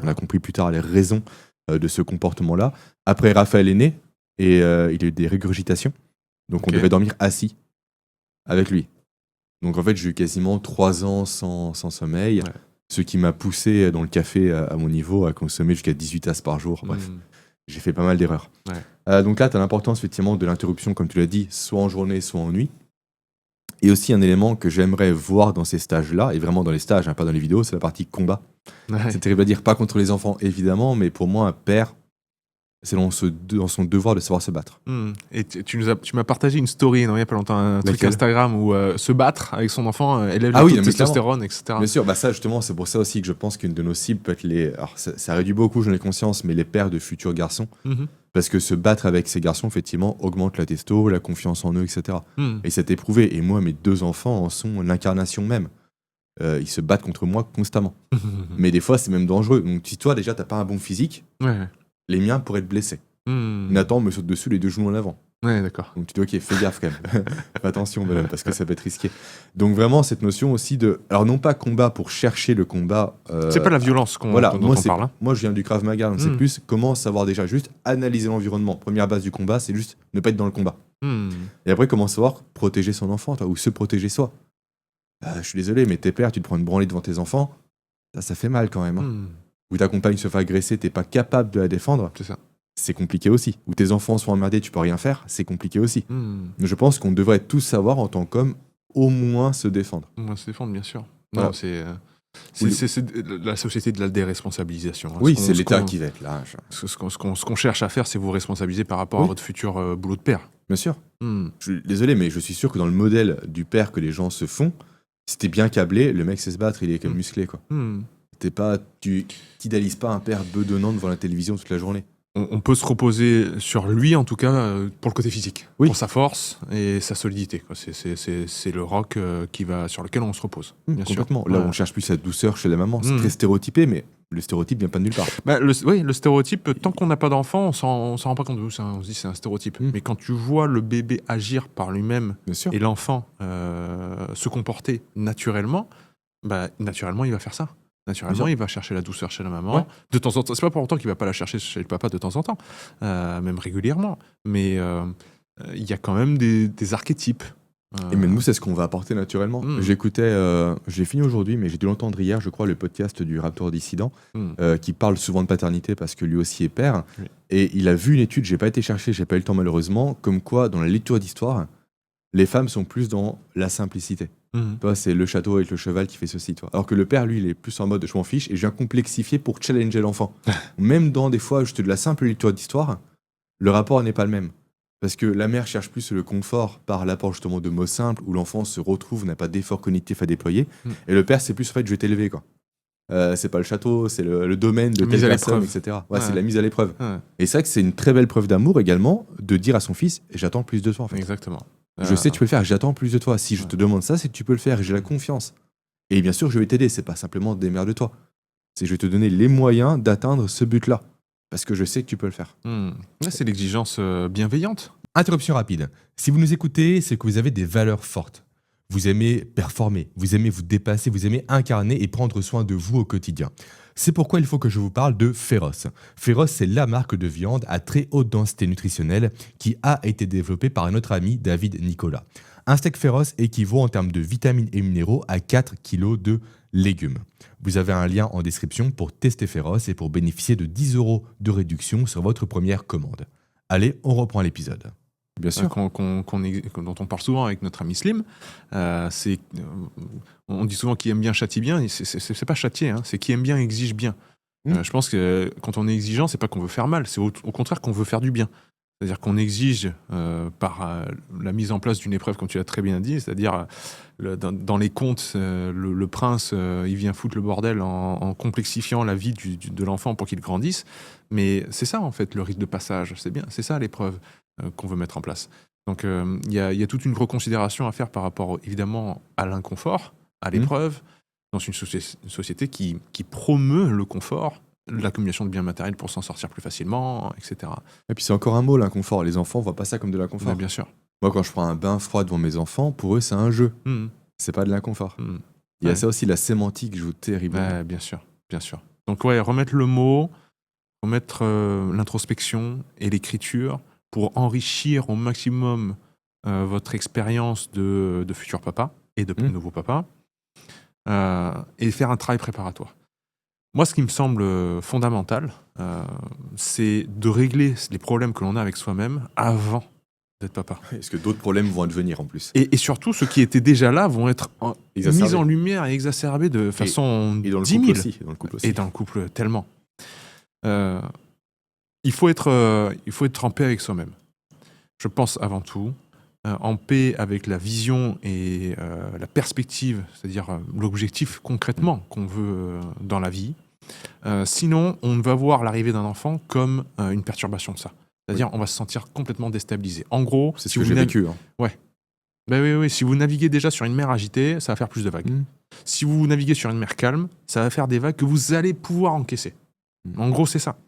On a compris plus tard les raisons de ce comportement-là. Après, Raphaël est né et il a eu des régurgitations. Donc, on devait dormir assis avec lui. Donc, en fait, j'ai eu quasiment 3 ans sans sommeil, ce qui m'a poussé dans le café à mon niveau à consommer jusqu'à 18 tasses par jour. Bref, j'ai fait pas mal d'erreurs. Donc là, tu as l'importance effectivement de l'interruption, comme tu l'as dit, soit en journée, soit en nuit. Et aussi un élément que j'aimerais voir dans ces stages-là, et vraiment dans les stages, pas dans les vidéos, c'est la partie combat. C'est terrible à dire, pas contre les enfants évidemment, mais pour moi un père, c'est dans son devoir de savoir se battre. Et tu m'as partagé une story il n'y a pas longtemps, un truc Instagram où se battre avec son enfant élève le taux de testostérone, etc. Bien sûr, ça justement, c'est pour ça aussi que je pense qu'une de nos cibles peut être alors ça réduit beaucoup, j'en ai conscience, mais les pères de futurs garçons. Parce que se battre avec ces garçons, effectivement, augmente la testo, la confiance en eux, etc. Et c'est éprouvé. Et moi, mes 2 enfants en sont l'incarnation même. Ils se battent contre moi constamment. Mais des fois, c'est même dangereux. Donc, si toi, déjà, t'as pas un bon physique, les miens pourraient être blessés. Nathan me saute dessus les 2 genoux en avant. Ouais, d'accord. Donc, tu dis, ok, fais gaffe quand même. Fais attention, bonhomme, parce que ça peut être risqué. Donc, vraiment, cette notion aussi de. Alors, non pas combat pour chercher le combat. C'est pas la violence dont moi, on parle. Hein. Moi, je viens du Krav Maga. Donc c'est plus comment savoir déjà juste analyser l'environnement. Première base du combat, c'est juste ne pas être dans le combat. Et après, comment savoir protéger son enfant, ou se protéger soi. Je suis désolé, mais tes pères, tu te prends une branlée devant tes enfants, ça fait mal quand même. Hein. Ou ta compagne se fait agresser, t'es pas capable de la défendre. C'est ça. C'est compliqué aussi. Ou tes enfants sont emmerdés, tu peux rien faire, c'est compliqué aussi. Mais je pense qu'on devrait tous savoir en tant qu'homme au moins se défendre. Au moins se défendre, bien sûr. Voilà. Non, c'est la société de la déresponsabilisation. Hein. Oui, c'est l'État qui va être là. Ce qu'on cherche à faire, c'est vous responsabiliser par rapport à votre futur boulot de père. Bien sûr. Je suis désolé, mais je suis sûr que dans le modèle du père que les gens se font, si t'es bien câblé, le mec sait se battre, il est comme musclé, quoi. Tu n'idéalises pas un père bedonnant devant la télévision toute la journée. On peut se reposer sur lui, en tout cas, pour le côté physique, pour sa force et sa solidité. Quoi. C'est le rock sur lequel on se repose, bien complètement. sûr. Là, on cherche plus la douceur chez la maman. C'est très stéréotypé, mais le stéréotype vient pas de nulle part. Le stéréotype, tant qu'on n'a pas d'enfant, on s'en rend pas compte. On se dit c'est un stéréotype. Mais quand tu vois le bébé agir par lui-même et l'enfant se comporter naturellement, naturellement, il va faire ça. Naturellement, il va chercher la douceur chez la maman. De temps en temps, c'est pas pour autant qu'il va pas la chercher chez le papa de temps en temps, même régulièrement. Mais il y a quand même des archétypes. Et même nous, c'est ce qu'on va apporter naturellement. J'écoutais, j'ai fini aujourd'hui, mais j'ai dû l'entendre hier, je crois, le podcast du Raptor Dissident, qui parle souvent de paternité parce que lui aussi est père. Et il a vu une étude, j'ai pas été chercher, j'ai pas eu le temps malheureusement, comme quoi dans la lecture d'histoire, les femmes sont plus dans la simplicité. Toi, c'est le château avec le cheval qui fait ceci, toi. Alors que le père, lui, il est plus en mode je m'en fiche et je viens complexifier pour challenger l'enfant. Même dans des fois juste de la simple lecture d'histoire, le rapport n'est pas le même. Parce que la mère cherche plus le confort par l'apport justement de mots simples où l'enfant se retrouve, n'a pas d'effort cognitif à déployer. Et le père, c'est plus en fait je vais t'élever, quoi. C'est pas le château, c'est le domaine de Mise telle à personne, l'épreuve. etc. Ouais, Ouais. c'est la mise à l'épreuve. Ouais, Et c'est vrai que c'est une très belle preuve d'amour également de dire à son fils j'attends plus de toi en fait. exactement. Je sais que tu peux le faire, j'attends plus de toi. Si je te demande ça, c'est que tu peux le faire et j'ai la confiance. Et bien sûr, je vais t'aider, c'est pas simplement démerde-toi. C'est je vais te donner les moyens d'atteindre ce but-là. Parce que je sais que tu peux le faire. Là, c'est l'exigence bienveillante. Interruption rapide. Si vous nous écoutez, c'est que vous avez des valeurs fortes. Vous aimez performer, vous aimez vous dépasser, vous aimez incarner et prendre soin de vous au quotidien. C'est pourquoi il faut que je vous parle de Féroce. Féroce, c'est la marque de viande à très haute densité nutritionnelle qui a été développée par notre ami David Nicolas. Un steak féroce équivaut en termes de vitamines et minéraux à 4 kg de légumes. Vous avez un lien en description pour tester Féroce et pour bénéficier de 10 € de réduction sur votre première commande. Allez, on reprend l'épisode. Bien sûr. Dont on parle souvent avec notre ami Slim, on dit souvent qui aime bien châtie bien, et c'est pas châtier, hein, c'est qui aime bien exige bien. Je pense que quand on est exigeant, c'est pas qu'on veut faire mal, c'est au contraire qu'on veut faire du bien. C'est-à-dire qu'on exige par la mise en place d'une épreuve, comme tu l'as très bien dit, c'est-à-dire dans les contes, le prince, il vient foutre le bordel en complexifiant la vie de l'enfant pour qu'il grandisse. Mais c'est ça, en fait, le rite de passage. C'est bien, c'est ça l'épreuve qu'on veut mettre en place. Donc, il y a toute une reconsidération à faire par rapport, évidemment, à l'inconfort, à l'épreuve, dans une société qui promeut le confort, l'accumulation de biens matériels pour s'en sortir plus facilement, etc. Et puis c'est encore un mot, l'inconfort. Les enfants voient pas ça comme de l'inconfort. Mais bien sûr. Moi, quand je prends un bain froid devant mes enfants, pour eux, c'est un jeu. C'est pas de l'inconfort. Il y a ça aussi, la sémantique joue terriblement. Ouais, bien sûr, bien sûr. Donc ouais, remettre le mot, remettre l'introspection et l'écriture pour enrichir au maximum votre expérience de futur papa et de nouveau papa, et faire un travail préparatoire. Moi, ce qui me semble fondamental, c'est de régler les problèmes que l'on a avec soi-même avant d'être papa. Est-ce que d'autres problèmes vont advenir en plus Et surtout, ceux qui étaient déjà là vont être mis en lumière et exacerbés de façon et dans le 10 000. couple aussi, dans le couple aussi. Et dans le couple, tellement. Il faut être en paix avec soi-même. Je pense avant tout, en paix avec la vision et la perspective, c'est-à-dire l'objectif concrètement qu'on veut dans la vie. Sinon, on va voir l'arrivée d'un enfant comme une perturbation de ça. C'est-à-dire, on va se sentir complètement déstabilisé. En gros, c'est ce que j'ai vécu. Hein. Ouais. Ben oui, si vous naviguez déjà sur une mer agitée, ça va faire plus de vagues. Si vous naviguez sur une mer calme, ça va faire des vagues que vous allez pouvoir encaisser. En gros, c'est ça.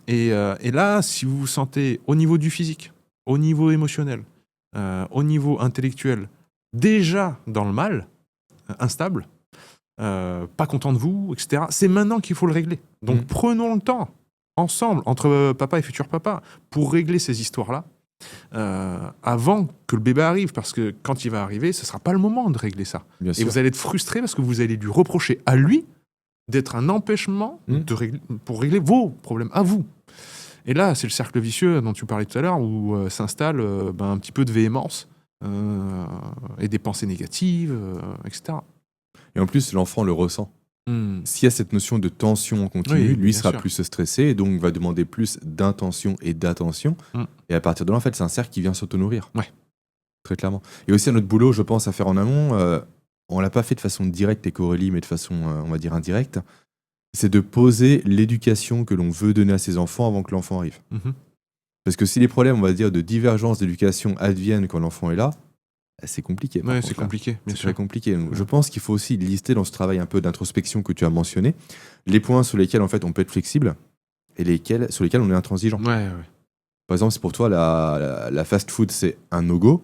Et là, si vous vous sentez au niveau du physique, au niveau émotionnel, au niveau intellectuel, déjà dans le mal, instable, pas content de vous, etc., c'est maintenant qu'il faut le régler. Donc prenons le temps, ensemble, entre papa et futur papa, pour régler ces histoires-là, avant que le bébé arrive, parce que quand il va arriver, ce ne sera pas le moment de régler ça. Bien sûr. Et vous allez être frustré parce que vous allez lui reprocher à lui d'être un empêchement pour régler vos problèmes à vous. Et là, c'est le cercle vicieux dont tu parlais tout à l'heure, où s'installe un petit peu de véhémence et des pensées négatives, etc. Et en plus, l'enfant le ressent. S'il y a cette notion de tension en continu, lui sera plus stressé et donc va demander plus d'intention et d'attention. Et à partir de là, en fait, c'est un cercle qui vient s'auto-nourrir. Ouais. Très clairement. Et aussi, un autre boulot, je pense, à faire en amont, on ne l'a pas fait de façon directe et Corélie, mais de façon, on va dire, indirecte, c'est de poser l'éducation que l'on veut donner à ses enfants avant que l'enfant arrive. Parce que si les problèmes, on va dire, de divergence d'éducation adviennent quand l'enfant est là, c'est compliqué. Ouais, c'est compliqué, bien c'est sûr. très compliqué. Donc, je pense qu'il faut aussi lister dans ce travail un peu d'introspection que tu as mentionné les points sur lesquels en fait on peut être flexible et sur lesquels on est intransigeant. Ouais. Par exemple, si pour toi la fast food c'est un no-go,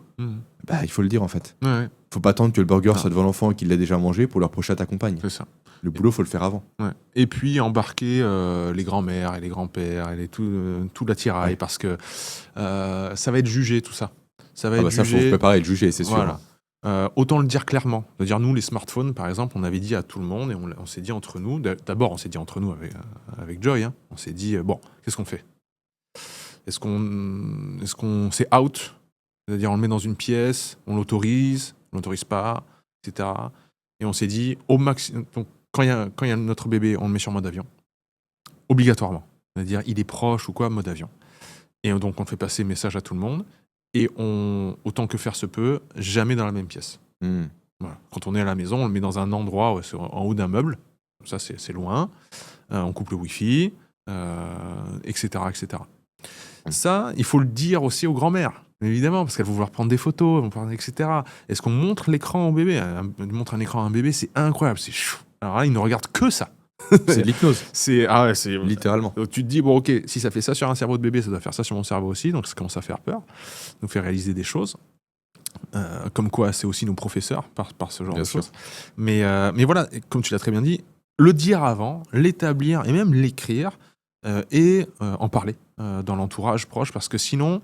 il faut le dire en fait. Ouais. Faut pas attendre que le burger soit devant l'enfant et qu'il l'ait déjà mangé pour le reprocher à ta compagne. C'est ça. Le boulot, faut le faire avant. Ouais. Et puis embarquer les grands-mères et les grands-pères et tout l'attirail parce que ça va être jugé tout ça. Ça va être ça, jugé. faut préparer et le juger, c'est sûr. Voilà. Autant le dire clairement. C'est-à-dire, nous, les smartphones, par exemple, on avait dit à tout le monde, et on s'est dit entre nous, d'abord, on s'est dit entre nous avec Joy, hein, on s'est dit, bon, qu'est-ce qu'on fait ? Est-ce qu'on c'est out ? C'est-à-dire, on le met dans une pièce, on l'autorise, l'autorise pas, etc. Et on s'est dit, au maximum, quand il y a notre bébé, on le met sur mode avion, obligatoirement. C'est-à-dire, il est proche ou quoi, mode avion. Et donc, on fait passer message à tout le monde. Et autant que faire se peut, jamais dans la même pièce. Voilà. Quand on est à la maison, on le met dans un endroit en haut d'un meuble. Ça, c'est loin. On coupe le Wi-Fi, etc., etc. Ça, il faut le dire aussi aux grand-mères, évidemment, parce qu'elles vont vouloir prendre des photos, etc. Est-ce qu'on montre l'écran au bébé ? On montre un écran à un bébé, c'est incroyable. C'est chou. Alors là, il ne regarde que ça. C'est de l'hypnose. C'est littéralement. Donc tu te dis, bon, ok, si ça fait ça sur un cerveau de bébé, ça doit faire ça sur mon cerveau aussi. Donc ça commence à faire peur. Nous fait réaliser des choses. Comme quoi, c'est aussi nos professeurs par ce genre Bien de sûr. choses. Mais voilà, comme tu l'as très bien dit, le dire avant, l'établir et même l'écrire et en parler dans l'entourage proche, parce que sinon,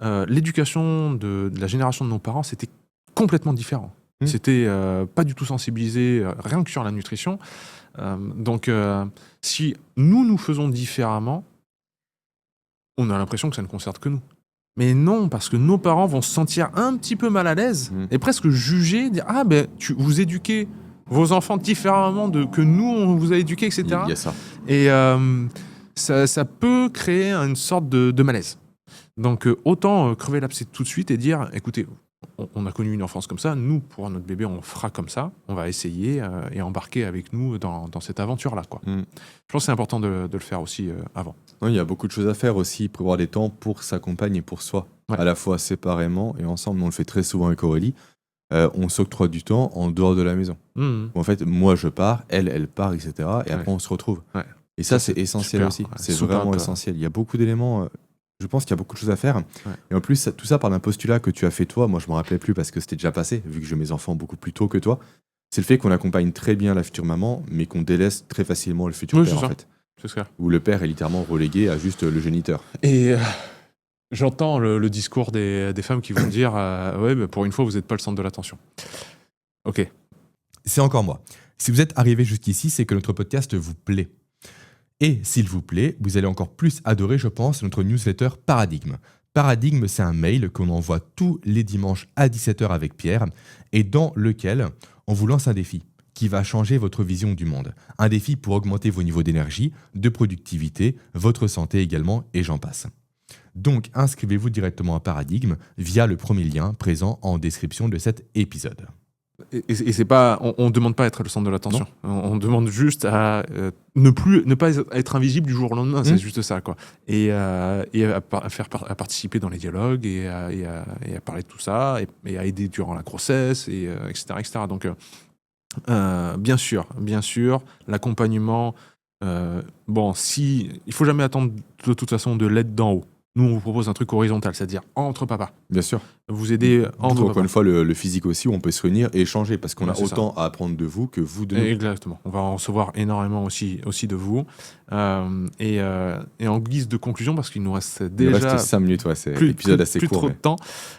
l'éducation de la génération de nos parents, c'était complètement différent. C'était pas du tout sensibilisé, rien que sur la nutrition. Donc, si nous faisons différemment, on a l'impression que ça ne concerne que nous. Mais non, parce que nos parents vont se sentir un petit peu mal à l'aise et presque juger, dire « Ah, ben, vous éduquez vos enfants différemment que nous, on vous a éduqués, etc. » Il y a ça. Et ça peut créer une sorte de malaise. Donc, autant crever l'abcès tout de suite et dire « Écoutez, on a connu une enfance comme ça, nous, pour notre bébé, on fera comme ça, on va essayer et embarquer avec nous dans cette aventure-là. » Je pense que c'est important de le faire aussi avant. Non, il y a beaucoup de choses à faire aussi, prévoir des temps pour sa compagne et pour soi, à la fois séparément et ensemble. On le fait très souvent avec Aurélie. On s'octroie du temps en dehors de la maison. En fait, moi je pars, elle part, etc. Et après on se retrouve. Et ça, c'est essentiel super, aussi. ouais. C'est Soupape, vraiment essentiel. Il y a beaucoup d'éléments. Je pense qu'il y a beaucoup de choses à faire. Et en plus, tout ça par d'un postulat que tu as fait toi. Moi, je ne me rappelais plus parce que c'était déjà passé, vu que j'ai mes enfants beaucoup plus tôt que toi. C'est le fait qu'on accompagne très bien la future maman, mais qu'on délaisse très facilement le futur père, en fait. C'est ça. Où le père est littéralement relégué à juste le géniteur. Et j'entends le discours des femmes qui vont dire ouais, bah, pour une fois, vous n'êtes pas le centre de l'attention. Ok. C'est encore moi. Si vous êtes arrivé jusqu'ici, c'est que notre podcast vous plaît. Et s'il vous plaît, vous allez encore plus adorer, je pense, notre newsletter Paradigme. Paradigme, c'est un mail qu'on envoie tous les dimanches à 17h avec Pierre et dans lequel on vous lance un défi qui va changer votre vision du monde. Un défi pour augmenter vos niveaux d'énergie, de productivité, votre santé également, et j'en passe. Donc, inscrivez-vous directement à Paradigme via le premier lien présent en description de cet épisode. Et c'est pas, on demande pas à être le centre de l'attention. On demande juste à ne pas être invisible du jour au lendemain. C'est juste ça, quoi. Et à participer dans les dialogues et à parler de tout ça et à aider durant la grossesse etc., etc. Donc bien sûr, l'accompagnement. Il faut jamais attendre de toute façon de l'aide d'en haut. Nous, on vous propose un truc horizontal, c'est-à-dire entre papas. Bien sûr. Vous aider entre papas. Encore une fois, le physique aussi, où on peut se réunir et échanger, parce qu'on a autant à apprendre de vous que vous de nous. Exactement. On va en recevoir énormément aussi de vous. Et en guise de conclusion, parce qu'il nous reste déjà... Il reste 5 minutes, ouais, c'est l'épisode assez court. Plus trop de temps.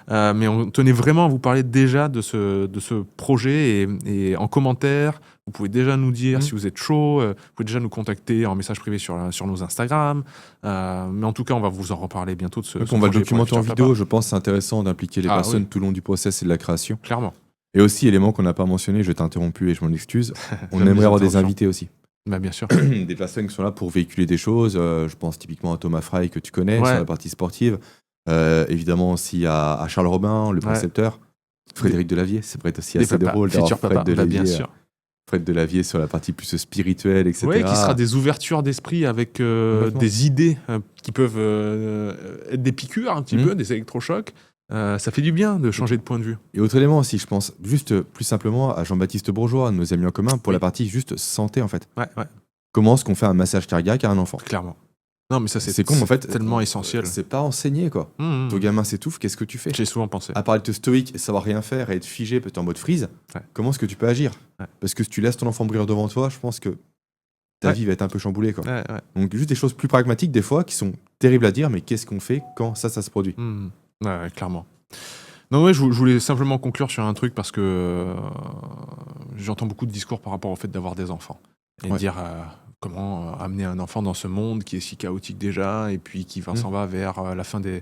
Mais on tenait vraiment à vous parler déjà de ce projet et en commentaire. Vous pouvez déjà nous dire si vous êtes chaud. Vous pouvez déjà nous contacter en message privé sur nos Instagram. Mais en tout cas, on va vous en reparler bientôt de ce projet. On va le documenter en vidéo. Je pense que c'est intéressant d'impliquer les personnes tout le long du process et de la création. Clairement. Et aussi, élément qu'on n'a pas mentionné, je t'ai interrompu et je m'en excuse, on aimerait avoir des invités aussi. Bah, bien sûr. Des personnes qui sont là pour véhiculer des choses. Je pense typiquement à Thomas Fry que tu connais sur la partie sportive. Évidemment aussi à Charles Robin, le précepteur. Frédéric Delavier, c'est peut-être aussi assez drôle d'avoir Fred Delavier. Bien sûr. Fred Delavier sur la partie plus spirituelle, etc. Oui, qui sera des ouvertures d'esprit avec des idées qui peuvent être des piqûres un petit peu, des électrochocs. Ça fait du bien de changer de point de vue. Et autre élément aussi, je pense, juste plus simplement à Jean-Baptiste Bourgeois, nos amis en commun, pour la partie juste santé en fait. Ouais. Comment est-ce qu'on fait un massage cardiaque à un enfant ? Clairement. Non, mais ça, c'est con, en fait, tellement essentiel. C'est pas enseigné, quoi. Ton gamin s'étouffe, qu'est-ce que tu fais ? J'ai souvent pensé. À part être stoïque et savoir rien faire et être figé, peut-être en mode freeze, comment est-ce que tu peux agir ? Parce que si tu laisses ton enfant brûler devant toi, je pense que ta vie va être un peu chamboulée, quoi. Donc juste des choses plus pragmatiques, des fois, qui sont terribles à dire, mais qu'est-ce qu'on fait quand ça se produit ? Ouais, clairement. Non, je voulais simplement conclure sur un truc parce que j'entends beaucoup de discours par rapport au fait d'avoir des enfants. Et dire comment amener un enfant dans ce monde qui est si chaotique déjà et puis qui s'en va vers la fin des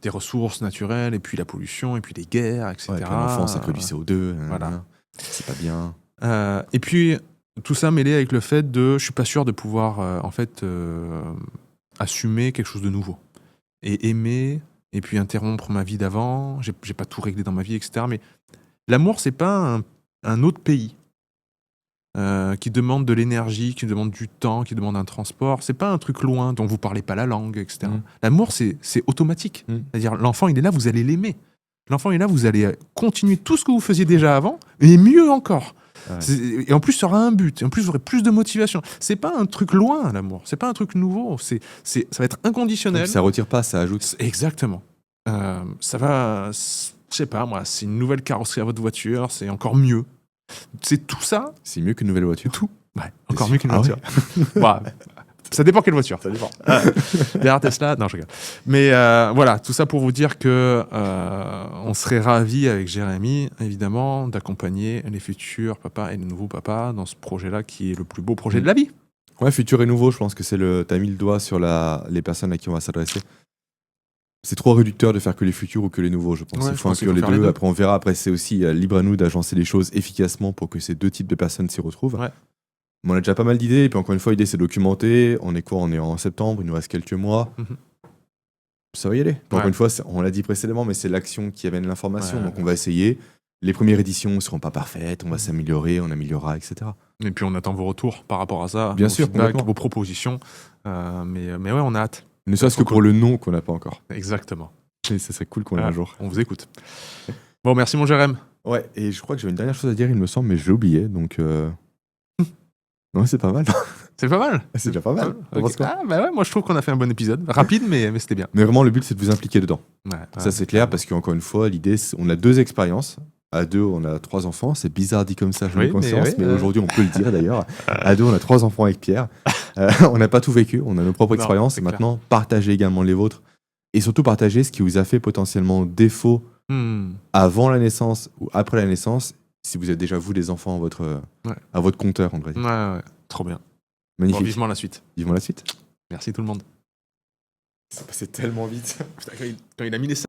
des ressources naturelles, et puis la pollution, et puis les guerres, etc. Ouais, puis un enfant, ça crée du CO2. Voilà. C'est pas bien. Et puis, tout ça mêlé avec le fait de... Je suis pas sûr de pouvoir, assumer quelque chose de nouveau. Et aimer, et puis interrompre ma vie d'avant. J'ai pas tout réglé dans ma vie, etc. Mais l'amour, c'est pas un autre pays qui demande de l'énergie, qui demande du temps, qui demande un transport. C'est pas un truc loin dont vous parlez pas la langue, etc. L'amour, c'est automatique. C'est-à-dire, l'enfant, il est là, vous allez l'aimer. L'enfant est là, vous allez continuer tout ce que vous faisiez déjà avant, et mieux encore. Ouais. Et en plus, ça aura un but. Et en plus, vous aurez plus de motivation. C'est pas un truc loin, l'amour. C'est pas un truc nouveau. Ça va être inconditionnel. Donc, ça retire pas, ça ajoute. Exactement. Ça va... Je sais pas, moi, c'est une nouvelle carrosserie à votre voiture. C'est encore mieux. C'est tout ça. C'est mieux qu'une nouvelle voiture. Tout. Ouais, encore mieux qu'une voiture. Ouais. Ça dépend quelle voiture. Ça dépend. Derrière Tesla, non, je rigole. Mais voilà, tout ça pour vous dire que on serait ravis avec Jérémy, évidemment, d'accompagner les futurs papas et les nouveaux papas dans ce projet-là qui est le plus beau projet de la vie. Ouais, futur et nouveau, je pense que t'as mis le doigt sur les personnes à qui on va s'adresser. C'est trop réducteur de faire que les futurs ou que les nouveaux, je pense. Ouais, il faut inclure les deux. Après, on verra. Après, c'est aussi libre à nous d'agencer les choses efficacement pour que ces deux types de personnes s'y retrouvent. Ouais. Mais on a déjà pas mal d'idées. Et puis, encore une fois, l'idée, c'est documenter. On est quoi? On est en septembre. Il nous reste quelques mois. Ça va y aller. Puis, encore une fois, on l'a dit précédemment, mais c'est l'action qui amène l'information. Donc, on va essayer. Les premières éditions ne seront pas parfaites. On va s'améliorer. On améliorera, etc. Et puis, on attend vos retours par rapport à ça. Bien vos sûr, feedbacks, vos propositions. Mais ouais, on a hâte. Ne serait-ce que pour le nom qu'on n'a pas encore. Exactement. Et ça serait cool qu'on l'ait un jour. On vous écoute. Bon, merci mon Jérém. Ouais, et je crois que j'avais une dernière chose à dire, il me semble, mais je l'ai oublié, donc... Non, c'est pas mal. C'est pas mal. C'est déjà pas mal. Okay. Ah, bah ouais, moi je trouve qu'on a fait un bon épisode. Rapide, mais c'était bien. Mais vraiment, le but, c'est de vous impliquer dedans. Ouais, ça, c'est clair, parce qu'encore une fois, l'idée, on a 2 expériences. À 2, on a 3 enfants. C'est bizarre dit comme ça, j'en ai conscience, mais aujourd'hui, on peut le dire d'ailleurs. À 2, on a 3 enfants avec Pierre. On n'a pas tout vécu, on a nos propres expériences. Et maintenant, partagez également les vôtres. Et surtout, partagez ce qui vous a fait potentiellement défaut avant la naissance ou après la naissance, si vous êtes déjà, vous, des enfants à votre compteur, on devrait dire. Ouais, trop bien. Magnifique. Bon, vivement la suite. Vivement la suite. Merci tout le monde. Ça passait tellement vite. Putain, quand il a mis les